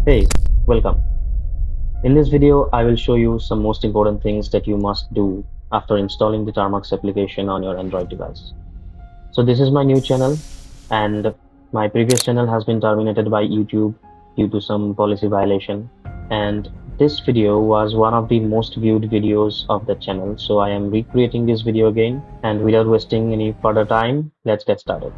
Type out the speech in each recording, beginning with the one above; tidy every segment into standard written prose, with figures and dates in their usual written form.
Hey, welcome. In this video, I will show you some most important things that you must do after installing the Termux application on your Android device. So this is my new channel, and my previous channel has been terminated by YouTube due to some policy violation. And this video was one of the most viewed videos of the channel. So I am recreating this video again, and without wasting any further time, let's get started.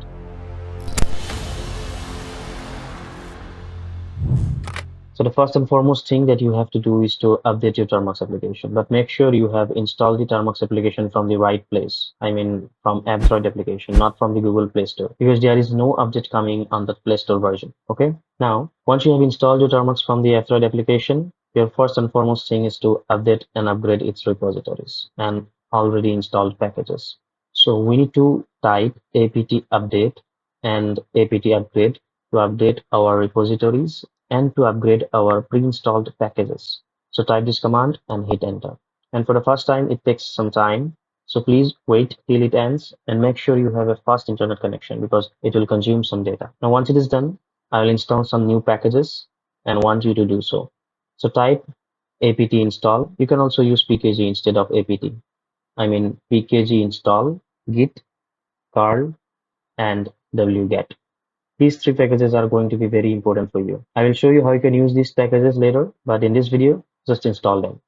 So the first and foremost thing that you have to do is to update your Termux application, but make sure you have installed the Termux application from the right place. I mean, from Android application, not from the Google Play Store, because there is no update coming on the Play Store version. Okay. Now, once you have installed your Termux from the Android application, your first and foremost thing is to update and upgrade its repositories and already installed packages. So we need to type apt update and apt upgrade to update our repositories and to upgrade our pre-installed packages. So type this command and hit enter. And for the first time, it takes some time. So please wait till it ends and make sure you have a fast internet connection because it will consume some data. Now, once it is done, I will install some new packages and want you to do so. So type apt install. You can also use pkg instead of apt. I mean pkg install, git, curl, and wget. These three packages are going to be very important for you. I will show you how you can use these packages later, but in this video, just install them.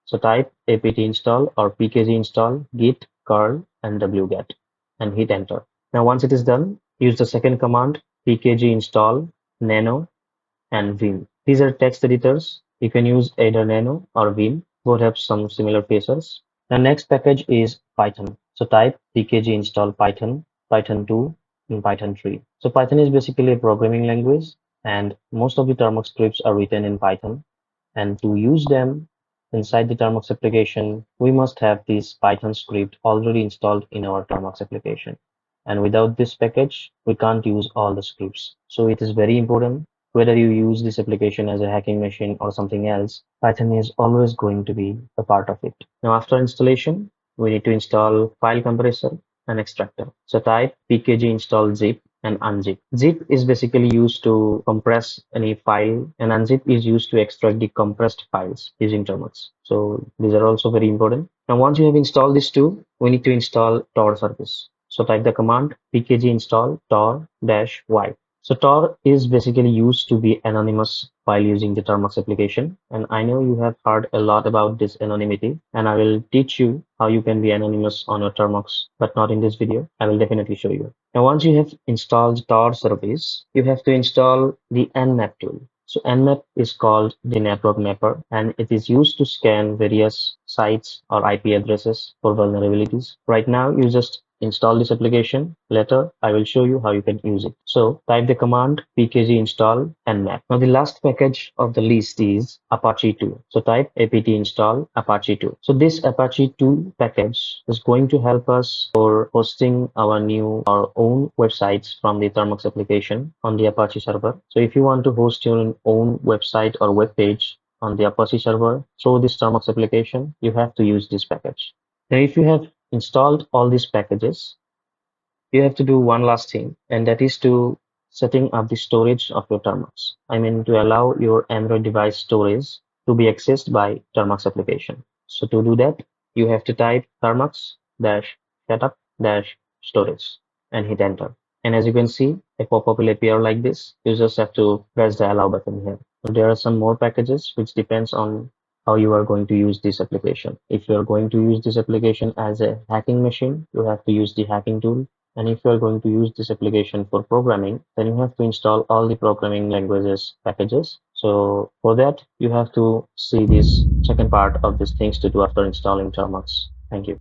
So type apt install or pkg install, git, curl, and wget, and hit enter. Now once it is done, use the second command, pkg install, nano, and vim. These are text editors. You can use either nano or vim. Both have some similar features. The next package is Python. So type pkg install Python, Python 2, and Python 3. So Python is basically a programming language, and most of the Termux scripts are written in Python. And to use them inside the Termux application, we must have this Python script already installed in our Termux application. And without this package, we can't use all the scripts. So it is very important whether you use this application as a hacking machine or something else, Python is always going to be a part of it. Now, after installation, we need to install file compressor and extractor. So type pkg install zip and unzip. Zip is basically used to compress any file, and unzip is used to extract the compressed files using Termux. So these are also very important. Now, once you have installed these two, we need to install Tor service. So type the command pkg install tor-y. So Tor is basically used to be anonymous while using the Termux application. And I know you have heard a lot about this anonymity, and I will teach you how you can be anonymous on your Termux, but not in this video. I will definitely show you. Now, once you have installed Tor service, you have to install the nmap tool. So nmap is called the network mapper, and it is used to scan various sites or IP addresses for vulnerabilities. Right now, you just install this application. Later, I will show you how you can use it. So type the command pkg install nmap. Now the last package of the list is Apache 2. So type apt install Apache 2. So this Apache 2 package is going to help us for hosting our own websites from the Termux application on the Apache server. So if you want to host your own website or web page on the Apache server through this Termux application, you have to use this package. Now, if you have installed all these packages, you have to do one last thing, and that is to setting up the storage of your Termux. I mean, to allow your Android device storage to be accessed by Termux application. So to do that, you have to type termux-setup-storage and hit enter. And as you can see, a pop-up will appear like this. You just have to press the allow button here. So there are some more packages which depends on how you are going to use this application. If you are going to use this application as a hacking machine, you have to use the hacking tool. And if you are going to use this application for programming, then you have to install all the programming languages packages. So for that, you have to see this second part of these things to do after installing Termux. Thank you.